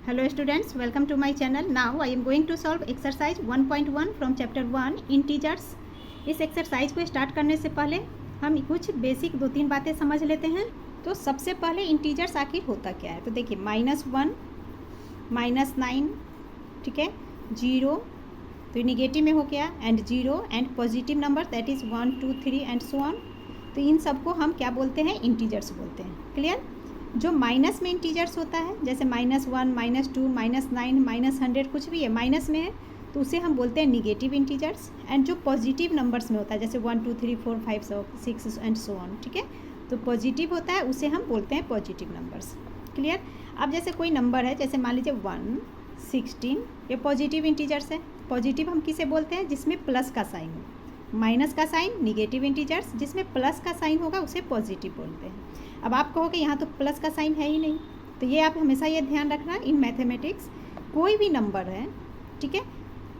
Hello students, welcome to my channel. Now I am going to solve exercise 1.1 from chapter 1 integers. इस exercise को start करने से पहले हम कुछ बेसिक 2-3 बातें समझ लेते हैं। तो सबसे पहले इंटीजर्स आखिर होता क्या है, तो देखिए -1, -9, ठीक है, 0 तो निगेटिव में हो गया, and 0 and positive number that is 1, 2, 3 and so on. तो इन सबको हम क्या बोलते हैं, इंटीजर्स बोलते हैं। क्लियर। जो माइनस में इंटीजर्स होता है, जैसे -1, -2, -9, -100 कुछ भी है माइनस में है, तो उसे हम बोलते हैं निगेटिव इंटीजर्स। एंड जो पॉजिटिव नंबर्स में होता है, जैसे 1, 2, 3, 4, 5, 6 एंड सो ऑन, ठीक है, तो पॉजिटिव होता है, उसे हम बोलते हैं पॉजिटिव नंबर्स। क्लियर। अब जैसे कोई नंबर है, जैसे मान लीजिए 1, 16, ये पॉजिटिव इंटीजर्स है। पॉजिटिव हम किसे बोलते हैं, जिसमें प्लस का साइन हो। माइनस का साइन निगेटिव इंटीजर्स, जिसमें प्लस का साइन होगा उसे पॉजिटिव बोलते हैं। अब आप कहोगे यहाँ तो प्लस का साइन है ही नहीं, तो ये आप हमेशा ये ध्यान रखना, इन मैथमेटिक्स कोई भी नंबर है, ठीक है,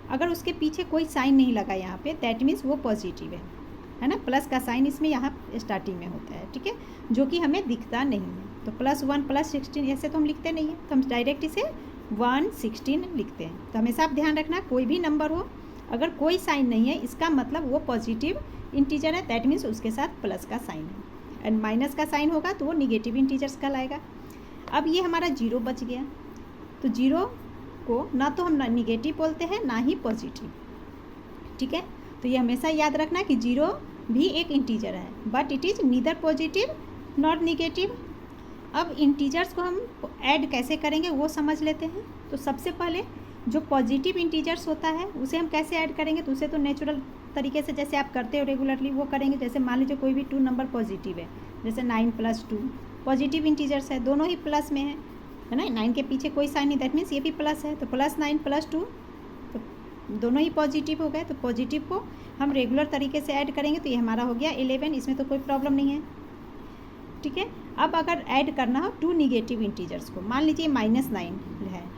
अगर उसके पीछे कोई साइन नहीं लगा यहाँ पे, दैट मीन्स वो पॉजिटिव है ना। प्लस का साइन इसमें यहाँ स्टार्टिंग में होता है, ठीक है, जो कि हमें दिखता नहीं है। तो +1 +16 ऐसे तो हम लिखते नहीं हैं, तो हम डायरेक्ट इसे 1, 16 लिखते हैं। तो हमेशा आप ध्यान रखना, कोई भी नंबर हो, अगर कोई साइन नहीं है, इसका मतलब वो पॉजिटिव इंटीजर है, दैट मीन्स उसके साथ प्लस का साइन है। एंड माइनस का साइन होगा तो वो निगेटिव इंटीजर्स कहलाएगा। अब ये हमारा 0 बच गया, तो 0 को ना तो हम निगेटिव बोलते हैं ना ही पॉजिटिव, ठीक है। तो ये हमेशा याद रखना कि 0 भी एक इंटीजर है, but it is neither positive not negative. अब इंटीजर्स को हम ऐड कैसे करेंगे वो समझ लेते हैं। तो सबसे पहले जो पॉजिटिव इंटीजर्स होता है उसे हम कैसे ऐड करेंगे, तो उसे तो नेचुरल तरीके से जैसे आप करते हो रेगुलरली वो करेंगे। जैसे मान लीजिए कोई भी 2 नंबर पॉजिटिव है, जैसे 9 + 2 पॉजिटिव इंटीजर्स है, दोनों ही प्लस में है ना, 9 के पीछे कोई साइन नहीं, दैट मीन्स ये भी प्लस है, तो +9 + 2 तो दोनों ही पॉजिटिव हो गए। तो पॉजिटिव को हम रेगुलर तरीके से ऐड करेंगे, तो ये हमारा हो गया 11, इसमें तो कोई प्रॉब्लम नहीं है, ठीक है। अब अगर ऐड करना हो 2 निगेटिव इंटीजर्स को, मान लीजिए -9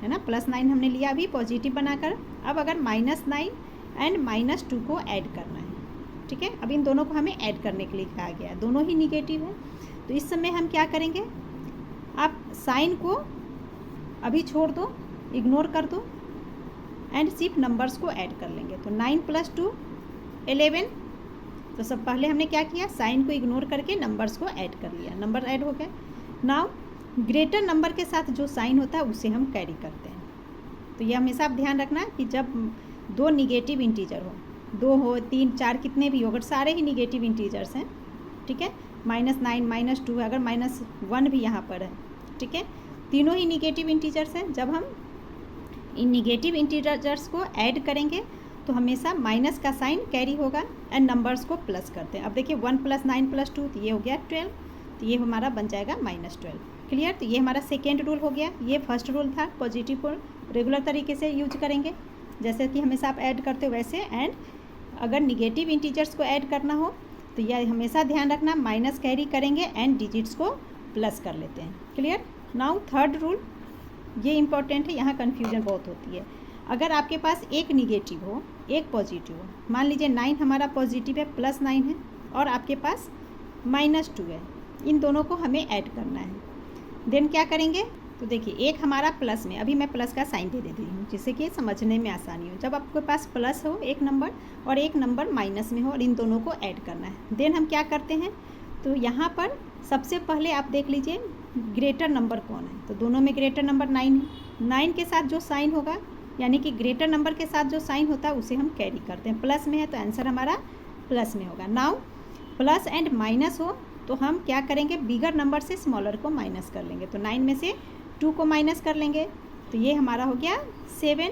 है ना, +9 हमने लिया अभी पॉजिटिव बनाकर। अब अगर -9 एंड -2 को ऐड करना है, ठीक है। अब इन दोनों को हमें ऐड करने के लिए कहा गया है, दोनों ही निगेटिव है। तो इस समय हम क्या करेंगे, आप साइन को अभी छोड़ दो, इग्नोर कर दो, एंड सिर्फ नंबर्स को ऐड कर लेंगे। तो 9 + 2 11। तो सब पहले हमने क्या किया, साइन को इग्नोर करके नंबर्स को ऐड कर लिया, नंबर ऐड हो गए। नाउ ग्रेटर नंबर के साथ जो साइन होता है उसे हम कैरी करते हैं। तो ये हमेशा आप ध्यान रखना कि जब 2 निगेटिव इंटीजर हो, 2 हो, 3, 4 कितने भी हो, अगर सारे ही निगेटिव इंटीजर्स हैं, ठीक है, -9 -2 अगर -1 भी यहाँ पर है, ठीक है, तीनों ही निगेटिव इंटीजर्स हैं। जब हम इन निगेटिव इंटीजर्स को ऐड करेंगे तो हमेशा माइनस का साइन कैरी होगा एंड नंबर्स को प्लस करते हैं। अब देखिए 1 + 9 + 2 तो ये हो गया 12, तो ये हमारा बन जाएगा -12। क्लियर। तो ये हमारा सेकेंड रूल हो गया। ये फर्स्ट रूल था, पॉजिटिव को रेगुलर तरीके से यूज करेंगे जैसे कि हमेशा आप ऐड करते हो वैसे। एंड अगर निगेटिव इंटीजर्स को ऐड करना हो तो यह हमेशा ध्यान रखना, माइनस कैरी करेंगे एंड डिजिट्स को प्लस कर लेते हैं। क्लियर। नाउ थर्ड रूल, ये इंपॉर्टेंट है, यहाँ कन्फ्यूजन बहुत होती है। अगर आपके पास एक निगेटिव हो एक पॉजिटिव हो, मान लीजिए 9 हमारा पॉजिटिव है, +9 है, और आपके पास -2 है, इन दोनों को हमें ऐड करना है। देन क्या करेंगे, तो देखिए एक हमारा प्लस में, अभी मैं प्लस का साइन दे देती हूँ जिससे कि समझने में आसानी हो। जब आपके पास प्लस हो एक नंबर और एक नंबर माइनस में हो और इन दोनों को ऐड करना है, देन हम क्या करते हैं, तो यहाँ पर सबसे पहले आप देख लीजिए ग्रेटर नंबर कौन है। तो दोनों में ग्रेटर नंबर 9 है, 9 के साथ जो साइन होगा, यानी कि ग्रेटर नंबर के साथ जो साइन होता है उसे हम कैरी करते हैं। प्लस में है तो आंसर हमारा प्लस में होगा। नाउ प्लस एंड माइनस हो तो हम क्या करेंगे, बिगर नंबर से स्मॉलर को माइनस कर लेंगे। तो 9 में से 2 को माइनस कर लेंगे, तो ये हमारा हो गया 7।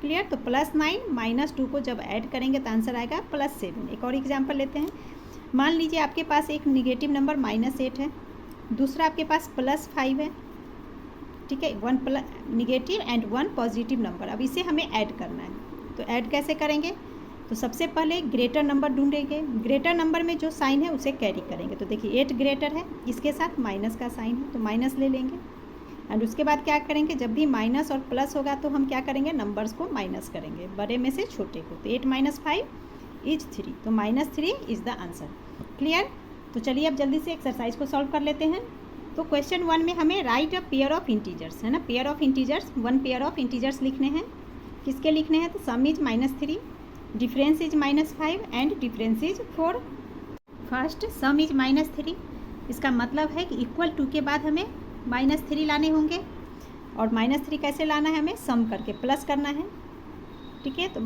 क्लियर। तो +9 -2 को जब ऐड करेंगे तो आंसर आएगा +7। एक और एग्जांपल लेते हैं। मान लीजिए आपके पास एक निगेटिव नंबर -8 है, दूसरा आपके पास +5 है, ठीक है, 1 निगेटिव एंड 1 पॉजिटिव नंबर। अब इसे हमें ऐड करना है, तो ऐड कैसे करेंगे, तो सबसे पहले ग्रेटर नंबर ढूंढेंगे, ग्रेटर नंबर में जो साइन है उसे कैरी करेंगे। तो देखिए 8 ग्रेटर है, इसके साथ माइनस का साइन है तो माइनस ले लेंगे। एंड उसके बाद क्या करेंगे, जब भी माइनस और प्लस होगा तो हम क्या करेंगे, नंबर्स को माइनस करेंगे, बड़े में से छोटे को। तो 8 - 5 = 3, तो -3 इज़ द आंसर। क्लियर। तो चलिए अब जल्दी से एक्सरसाइज को सॉल्व कर लेते हैं। तो क्वेश्चन 1 में हमें right a pair of integers है ना, pair of integers, one pair of integers लिखने हैं। किसके लिखने हैं? तो सम is -3, difference is -5 and difference is 4। First some is -3, इसका मतलब है कि इक्वल टू के बाद हमें -3 लाने होंगे, और -3 कैसे लाना है? हमें सम करके प्लस करना है, ठीक है। तो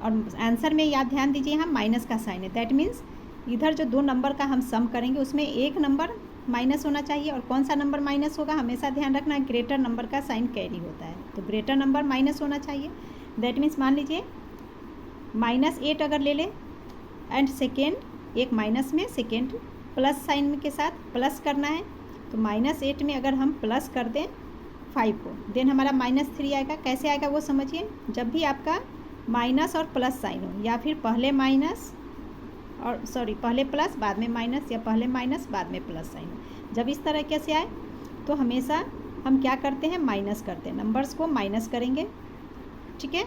और आंसर में याद ध्यान दीजिए यहाँ माइनस का साइन है, दैट मीन्स इधर जो 2 नंबर का हम सम करेंगे उसमें एक नंबर माइनस होना चाहिए, और कौन सा नंबर माइनस होगा? हमेशा ध्यान रखना, ग्रेटर नंबर का साइन कैरी होता है, तो ग्रेटर नंबर माइनस होना चाहिए। दैट मीन्स मान लीजिए -8 अगर ले लें एंड सेकेंड एक माइनस में, सेकेंड प्लस साइन के साथ प्लस करना है, तो -8 में अगर हम प्लस कर दें 5 को, देन हमारा -3 आएगा। कैसे आएगा वो समझिए, जब भी आपका माइनस और प्लस साइन हो, या फिर पहले माइनस और पहले प्लस बाद में माइनस, या पहले माइनस बाद में प्लस साइन हो, जब इस तरह से आए तो हमेशा हम क्या करते हैं? माइनस करते हैं, नंबर्स को माइनस करेंगे, ठीक है।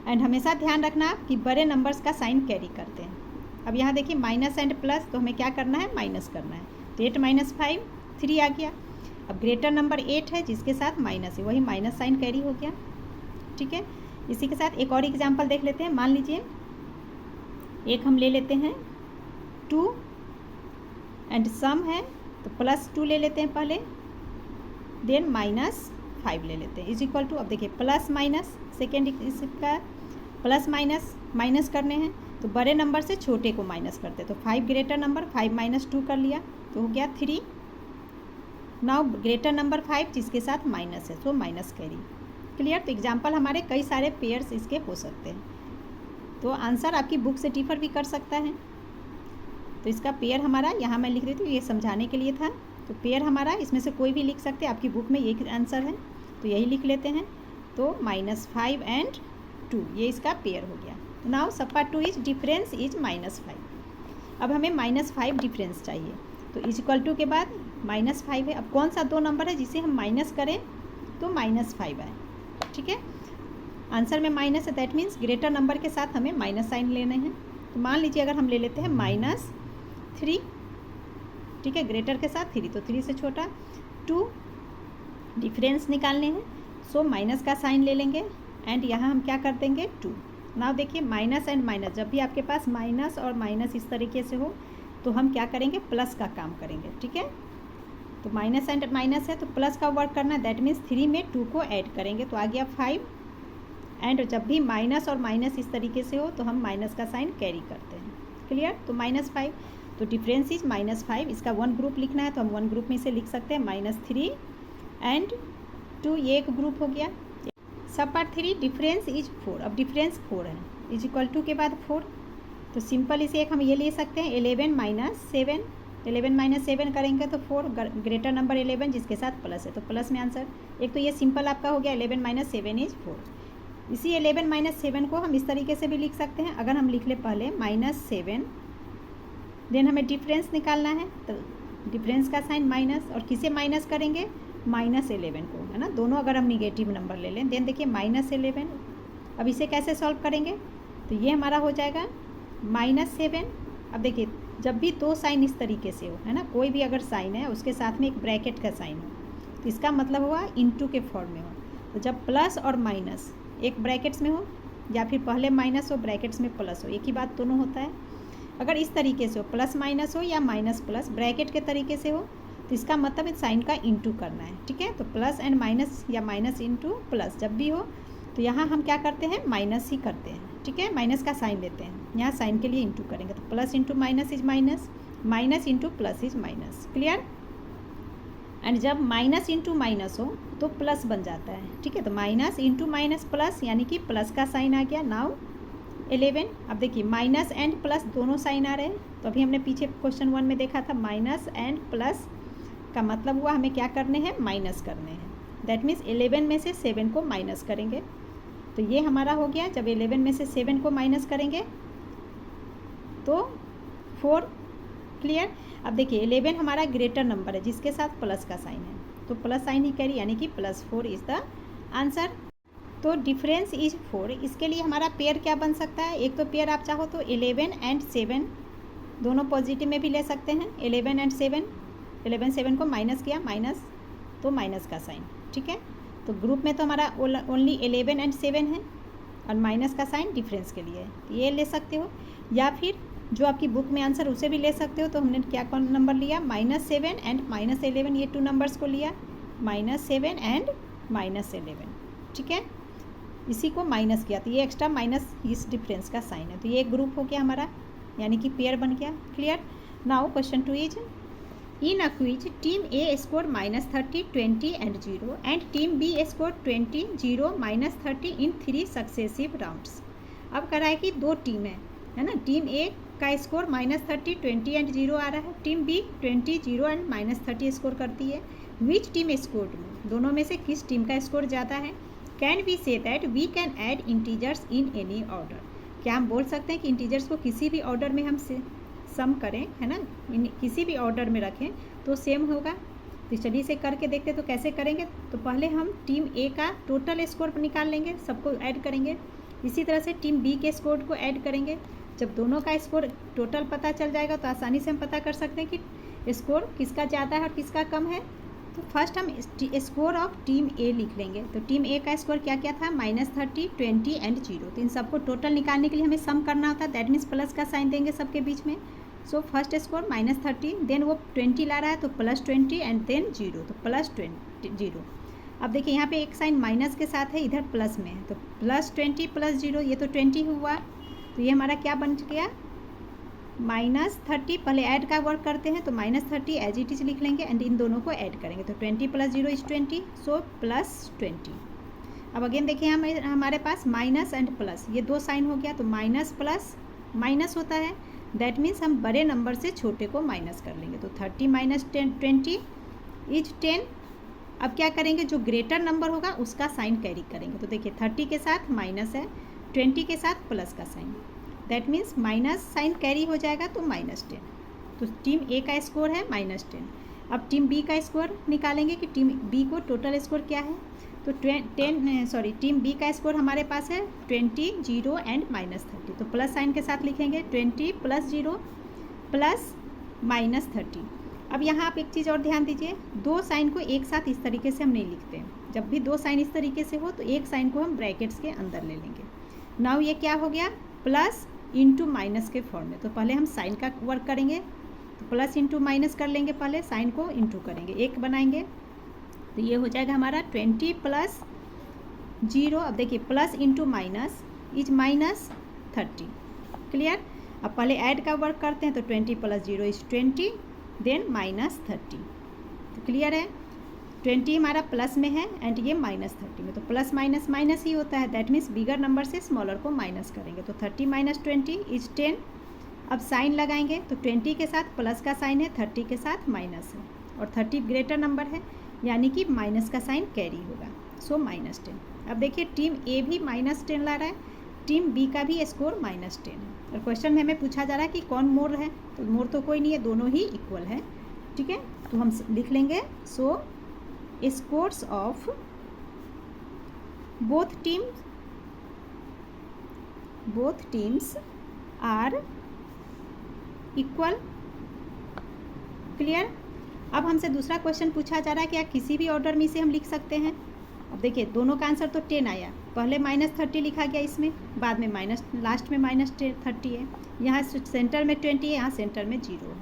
एंड हमेशा ध्यान रखना कि बड़े नंबर्स का साइन कैरी करते हैं। अब यहाँ देखिए माइनस एंड प्लस, तो हमें क्या करना है? माइनस करना है, तो 8 - 5 3 आ गया। अब ग्रेटर नंबर 8 है जिसके साथ माइनस है, वही माइनस साइन कैरी हो गया, ठीक है। इसी के साथ एक और एग्जांपल देख लेते हैं। मान लीजिए एक हम ले लेते हैं 2 एंड सम है, तो +2 ले लेते हैं पहले, देन -5 ले लेते हैं, इज इक्वल टू, अब देखिए प्लस माइनस, सेकेंड इसका प्लस माइनस माइनस करने हैं, तो बड़े नंबर से छोटे को माइनस करते हैं, तो 5 ग्रेटर नंबर, 5 - 2 कर लिया तो हो गया 3। नाउ ग्रेटर नंबर 5 जिसके साथ माइनस है, सो माइनस कैरी। क्लियर? तो एग्जाम्पल हमारे कई सारे पेयर्स इसके हो सकते हैं, तो आंसर आपकी बुक से डिफर भी कर सकता है। तो इसका पेयर हमारा यहाँ मैं लिख देती हूँ, ये समझाने के लिए था। तो पेयर हमारा इसमें से कोई भी लिख सकते हैं, आपकी बुक में यही आंसर है, तो यही लिख लेते हैं। तो -5 एंड 2 ये इसका पेयर हो गया। नाउ सप्पा 2 इज डिफरेंस इज -5। अब हमें -5 डिफरेंस चाहिए, तो इज इक्वल टू के बाद -5 है। अब कौन सा 2 नंबर है जिसे हम माइनस करें तो -5 आए, ठीक है। आंसर में माइनस है, दैट मीन्स ग्रेटर नंबर के साथ हमें माइनस साइन लेने हैं। तो मान लीजिए अगर हम ले लेते हैं -3, ठीक है, ग्रेटर के साथ 3, तो 3 से छोटा 2, डिफरेंस निकालने हैं, सो माइनस का साइन ले लेंगे एंड यहाँ हम क्या कर देंगे 2। नाउ देखिए माइनस एंड माइनस, जब भी आपके पास माइनस और माइनस इस तरीके से हो तो हम क्या करेंगे? प्लस का काम करेंगे, ठीक है। तो माइनस एंड माइनस है तो प्लस का वर्क करना है, दैट मीन्स 3 में 2 को ऐड करेंगे तो आ गया 5। एंड जब भी माइनस और माइनस इस तरीके से हो तो हम माइनस का साइन कैरी करते हैं। क्लियर? तो -5, तो डिफरेंस इज -5, इसका 1 ग्रुप लिखना है तो हम 1 ग्रुप में से लिख सकते हैं -3 एंड 2, ये एक ग्रुप हो गया। सब पार्ट 3 डिफरेंस इज 4, अब डिफरेंस 4 है, इज इक्वल टू के बाद 4, तो सिंपल इसे एक हम ये ले सकते हैं 11 - 7, 11 - 7 करेंगे तो 4, ग्रेटर नंबर 11 जिसके साथ प्लस है तो प्लस में आंसर। एक तो ये सिंपल आपका हो गया 11 - 7 इज 4। इसी 11 - 7 को हम इस तरीके से भी लिख सकते हैं, अगर हम लिख ले पहले -7, देन हमें डिफरेंस निकालना है तो डिफरेंस का साइन माइनस, और किसे माइनस करेंगे? -11 को, है ना। दोनों अगर हम निगेटिव नंबर ले लें, देन देखिए -11। अब इसे कैसे सॉल्व करेंगे? तो ये हमारा हो जाएगा -7। अब देखिए जब भी 2 साइन इस तरीके से हो, है ना, कोई भी अगर साइन है उसके साथ में एक ब्रैकेट का साइन हो तो इसका मतलब हुआ इनटू के फॉर्म में हो। तो जब प्लस और माइनस एक ब्रैकेट्स में हो या फिर पहले माइनस हो ब्रैकेट्स में प्लस हो, एक ही बात दोनों होता है। अगर इस तरीके से हो, प्लस माइनस हो या माइनस प्लस ब्रैकेट के तरीके से हो, तो इसका मतलब इस साइन का इंटू करना है, ठीक है। तो प्लस एंड माइनस या माइनस इंटू प्लस जब भी हो तो यहाँ हम क्या करते हैं? माइनस ही करते हैं, ठीक है, माइनस का साइन लेते हैं, यहाँ साइन के लिए इंटू करेंगे तो plus into minus is minus, minus into plus is minus. Clear? And जब माइनस इंटू माइनस हो तो प्लस बन जाता है, ठीक है। तो माइनस इंटू माइनस प्लस, यानी कि प्लस का साइन आ गया। नाउ 11, अब देखिए माइनस एंड प्लस दोनों साइन आ रहे हैं, तो अभी हमने पीछे क्वेश्चन 1 में देखा था माइनस एंड प्लस का मतलब हुआ हमें क्या करने हैं? माइनस करने हैं। दैट मीन्स 11 में से 7 को माइनस करेंगे, तो ये हमारा हो गया। जब 11 में से 7 को माइनस करेंगे तो 4। क्लियर? अब देखिए 11 हमारा ग्रेटर नंबर है जिसके साथ प्लस का साइन है, तो प्लस साइन ही कैरी, यानी कि +4 इज द आंसर। तो डिफरेंस इज 4। इसके लिए हमारा पेयर क्या बन सकता है? एक तो पेयर आप चाहो तो 11 एंड 7 दोनों पॉजिटिव में भी ले सकते हैं, 11 एंड 7। 11 7 को माइनस किया, माइनस तो माइनस का साइन, ठीक है। तो ग्रुप में तो हमारा ओनली 11 एंड 7 है और माइनस का साइन डिफरेंस के लिए है, तो ये ले सकते हो। या फिर जो आपकी बुक में आंसर उसे भी ले सकते हो। तो हमने क्या कौन नंबर लिया, -7 एंड -11, ये 2 नंबर्स को लिया, -7 एंड -11, ठीक है। इसी को माइनस किया तो ये एक्स्ट्रा माइनस इस डिफरेंस का साइन है, तो ये एक ग्रुप हो गया हमारा, यानी कि पेयर बन गया। Clear. Now question 2 is in a quiz team A score -30, 20 and 0 and team B score 20, 0, -30 in 3 successive rounds. अब करा है कि 2 टीम है ना। टीम ए का स्कोर -30, 20 एंड 0 आ रहा है, टीम बी 20, 0 एंड -30 स्कोर करती है। विच टीम स्कोर्ड, दोनों में से किस टीम का स्कोर ज़्यादा है। Can we say that we can add integers in any order, क्या हम बोल सकते हैं कि इंटीजर्स को किसी भी ऑर्डर में हम सम करें, है ना, किसी भी ऑर्डर में रखें तो सेम होगा। तो चलिए इसे करके देखते तो कैसे करेंगे। तो पहले हम टीम ए का टोटल स्कोर निकाल लेंगे, सबको ऐड करेंगे। इसी तरह से टीम बी के स्कोर को ऐड करेंगे। जब दोनों का स्कोर टोटल पता चल जाएगा तो आसानी से हम पता कर सकते हैं कि स्कोर किसका ज़्यादा है और किसका कम है। तो फर्स्ट हम स्कोर ऑफ टीम ए लिख लेंगे। तो टीम ए का स्कोर क्या क्या था, -30, 20 एंड 0। तो इन सबको टोटल निकालने के लिए हमें सम करना होता है, दैट मीन्स प्लस का साइन देंगे सबके बीच में। सो फर्स्ट स्कोर -30, देन वो 20 ला रहा है तो +20 एंड देन 0, तो +20 0। अब देखिए यहाँ पे एक साइन माइनस के साथ है, इधर प्लस में है, तो +20 + 0, ये तो 20 हुआ। तो ये हमारा क्या बन गया, -30। पहले ऐड का वर्क करते हैं तो -30 एज इट इज लिख लेंगे एंड इन दोनों को ऐड करेंगे तो 20 + 0 = 20, सो +20। अब अगेन देखिए हमारे पास माइनस एंड प्लस, ये 2 साइन हो गया, तो माइनस प्लस माइनस होता है, दैट मीन्स हम बड़े नंबर से छोटे को माइनस कर लेंगे। तो 30 - 20 = 10। अब क्या करेंगे, जो ग्रेटर नंबर होगा उसका साइन कैरी करेंगे। तो देखिए 30 के साथ माइनस है, 20 के साथ प्लस का sign, that means minus sign carry हो जाएगा तो -10। तो टीम ए का स्कोर है -10। अब टीम बी का स्कोर निकालेंगे कि टीम बी को टोटल स्कोर क्या है। तो टीम बी का स्कोर हमारे पास है 20, 0 एंड -30। तो प्लस साइन के साथ लिखेंगे 20 + 0 प्लस -30। अब यहाँ आप एक चीज़ और ध्यान दीजिए, 2 साइन को एक साथ इस तरीके से हम नहीं लिखते हैं। जब भी 2 साइन इस तरीके से हो तो एक साइन को हम ब्रैकेट्स के अंदर ले लेंगे। नाउ ये क्या हो गया, प्लस इंटू माइनस के फॉर्म में। तो पहले हम साइन का वर्क करेंगे, तो प्लस इंटू माइनस कर लेंगे, पहले साइन को इंटू करेंगे, एक बनाएंगे, तो ये हो जाएगा हमारा 20 + 0। अब देखिए plus into minus is -30। Clear. अब पहले ऐड का वर्क करते हैं तो 20 + 0 = 20, देन -30। तो क्लियर है, 20 हमारा प्लस में है एंड ये -30 में, तो प्लस माइनस माइनस ही होता है, दैट मीन्स बिगर नंबर से स्मॉलर को माइनस करेंगे। तो 30 - 20 = 10। अब साइन लगाएंगे तो 20 के साथ प्लस का साइन है, 30 के साथ माइनस है, और 30 ग्रेटर नंबर है यानी कि माइनस का साइन कैरी होगा, सो -10। अब देखिए टीम ए भी -10 ला रहा है, टीम बी का भी स्कोर -10 है, और क्वेश्चन में हमें पूछा जा रहा है कि कौन मोर है। तो मोर तो कोई नहीं है, दोनों ही इक्वल है, ठीक है। तो हम लिख लेंगे so scores of both teams are equal. Clear. अब हमसे दूसरा क्वेश्चन पूछा जा रहा है कि क्या किसी भी ऑर्डर में इसे हम लिख सकते हैं। अब देखिए दोनों का आंसर तो 10 आया, पहले -30 लिखा गया इसमें, बाद में लास्ट में -30 है, यहाँ सेंटर में 20 है, यहाँ सेंटर में 0 है,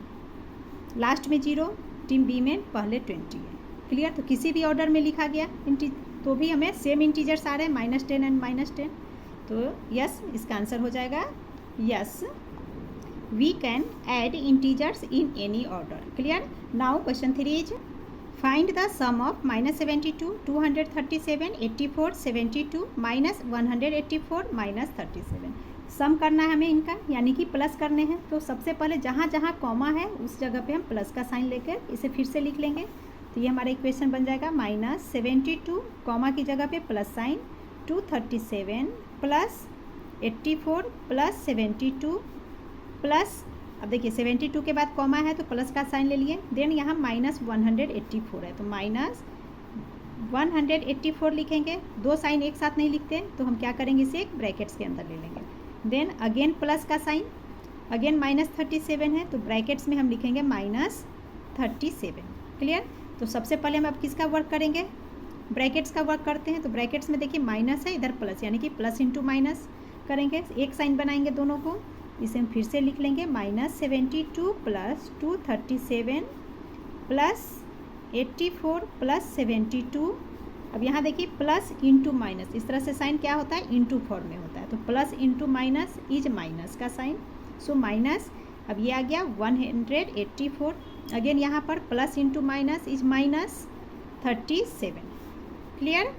लास्ट में 0, टीम बी में पहले 20 है। क्लियर। तो किसी भी ऑर्डर में लिखा गया तो भी हमें सेम इंटीजर्स आ रहे हैं, -10 एंड -10, तो यस इसका आंसर हो जाएगा yes, we can add integers in any order. Clear. Now question 3 is find the sum of -72, 237, 84, 72, -184, -37। Sum करना है हमें इनका, यानी कि प्लस करने हैं। तो सबसे पहले जहाँ जहाँ कॉमा है उस जगह पे हम प्लस का साइन लेकर इसे फिर से लिख लेंगे। तो ये हमारा इक्वेशन बन जाएगा -72, कॉमा की जगह पे प्लस साइन, 237 + 84 + 72 प्लस, अब देखिए 72 के बाद कॉमा है तो प्लस का साइन ले लिए, देन यहाँ -184 है तो -184 लिखेंगे। 2 साइन एक साथ नहीं लिखते तो हम क्या करेंगे, इसे एक ब्रैकेट्स के अंदर ले लेंगे, देन अगेन प्लस का साइन, अगेन -37 है तो ब्रैकेट्स में हम लिखेंगे -37। क्लियर। तो सबसे पहले हम अब किसका वर्क करेंगे, ब्रैकेट्स का वर्क करते हैं। तो ब्रैकेट्स में देखिए माइनस है, इधर प्लस, यानी कि प्लस इंटू माइनस करेंगे, एक साइन बनाएंगे दोनों को। इसे हम फिर से लिख लेंगे -72 प्लस 237 प्लस 84 प्लस 72। अब यहाँ देखिए प्लस इंटू माइनस, इस तरह से साइन क्या होता है, इंटू फॉर्म में होता है। तो plus into minus is minus का साइन, सो माइनस। अब ये आ गया 184। अगेन यहाँ पर plus into minus is -37। Clear.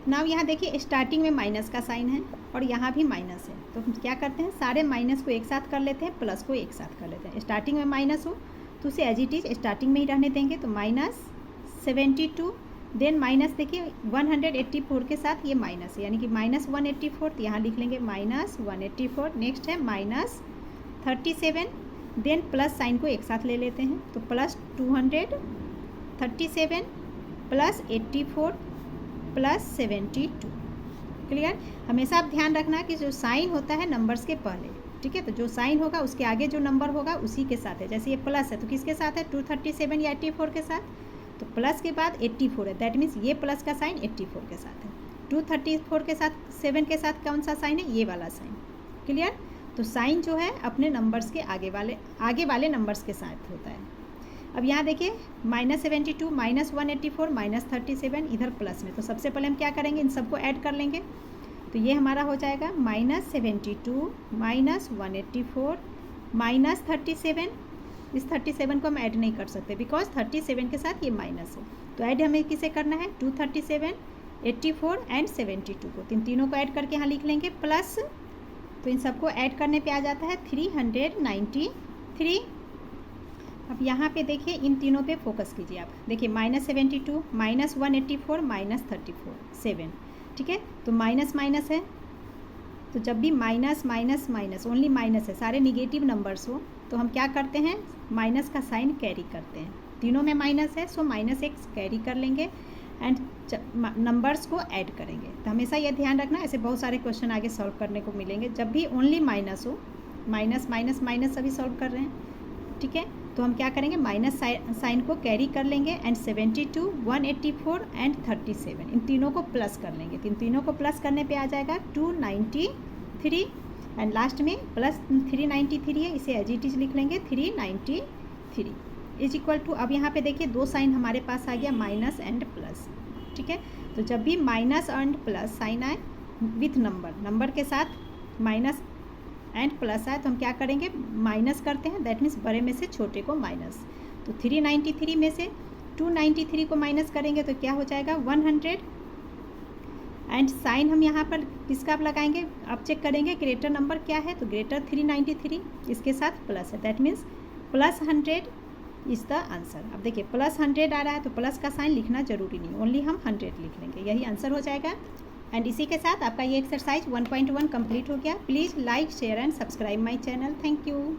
Now यहाँ देखिए स्टार्टिंग में माइनस का साइन है और यहाँ भी माइनस है, तो हम क्या करते हैं, सारे माइनस को एक साथ कर लेते हैं, प्लस को एक साथ कर लेते हैं। स्टार्टिंग में माइनस हो तो उसे एज इट इज स्टार्टिंग में ही रहने देंगे, तो -72। देन माइनस देखिए 184 के साथ ये माइनस है, यानी कि -184, तो यहाँ लिख लेंगे -184। नेक्स्ट है -37, देन प्लस साइन को एक साथ ले लेते हैं, तो प्लस 237 प्लस 84 प्लस 72। क्लियर। हमेशा आप ध्यान रखना कि जो साइन होता है नंबर्स के पहले, ठीक है, तो जो साइन होगा उसके आगे जो नंबर होगा उसी के साथ है। जैसे ये प्लस है तो किसके साथ है, 237 या 84 के साथ, तो प्लस के बाद 84 है, दैट मीन्स ये प्लस का साइन 84 के साथ है। 234 के साथ 7 के साथ कौन सा साइन है, ये वाला साइन। क्लियर। तो साइन जो है अपने नंबर्स के आगे वाले नंबर्स के साथ होता है। अब यहाँ देखिए -72 -184 -37 इधर प्लस में, तो सबसे पहले हम क्या करेंगे, इन सबको ऐड कर लेंगे। तो ये हमारा हो जाएगा -72 -184 -37। इस 37 को हम ऐड नहीं कर सकते बिकॉज 37 के साथ ये माइनस है, तो ऐड हमें किसे करना है, 237 84 एंड 72 को, तो इन तीनों को ऐड करके यहाँ लिख लेंगे प्लस। तो इन सबको ऐड करने पे आ जाता है 393। अब यहाँ पे देखिए इन तीनों पे फोकस कीजिए आप, देखिए -72 -184 -34 7, ठीक है। तो माइनस माइनस है, तो जब भी minus minus minus only minus है, सारे निगेटिव नंबर्स हो तो हम क्या करते हैं, माइनस का साइन कैरी करते हैं। तीनों में माइनस है, सो -1 कैरी कर लेंगे एंड नंबर्स को ऐड करेंगे। तो हमेशा ये ध्यान रखना, ऐसे बहुत सारे क्वेश्चन आगे सॉल्व करने को मिलेंगे। जब भी ओनली माइनस हो, माइनस माइनस माइनस सभी सॉल्व कर रहे हैं, ठीक है, तो हम क्या करेंगे, माइनस साइन को कैरी कर लेंगे एंड 72 184 एंड 37 इन तीनों को प्लस कर लेंगे। तो इन तीनों को प्लस करने पे आ जाएगा 293 एंड लास्ट में प्लस 393 है, इसे एज इट इज लिख लेंगे 393 इज इक्वल टू। अब यहाँ पे देखिए दो साइन हमारे पास आ गया, माइनस एंड प्लस, ठीक है। तो जब भी माइनस एंड प्लस साइन आए विथ नंबर के साथ माइनस एंड प्लस आए तो हम क्या करेंगे, माइनस करते हैं, दैट मीन्स बड़े में से छोटे को माइनस। तो 393 में से 293 को माइनस करेंगे तो क्या हो जाएगा 100 एंड साइन हम यहाँ पर किसका लगाएंगे, अब चेक करेंगे ग्रेटर नंबर क्या है, तो ग्रेटर 393 इसके साथ प्लस है, that means plus 100 is the answer. अब देखिए प्लस 100 आ रहा है तो प्लस का साइन लिखना जरूरी नहीं, ओनली हम 100 लिख लेंगे, यही आंसर हो जाएगा। एंड इसी के साथ आपका ये एक्सरसाइज 1.1 कंप्लीट हो गया। Please like share and subscribe my channel. Thank you.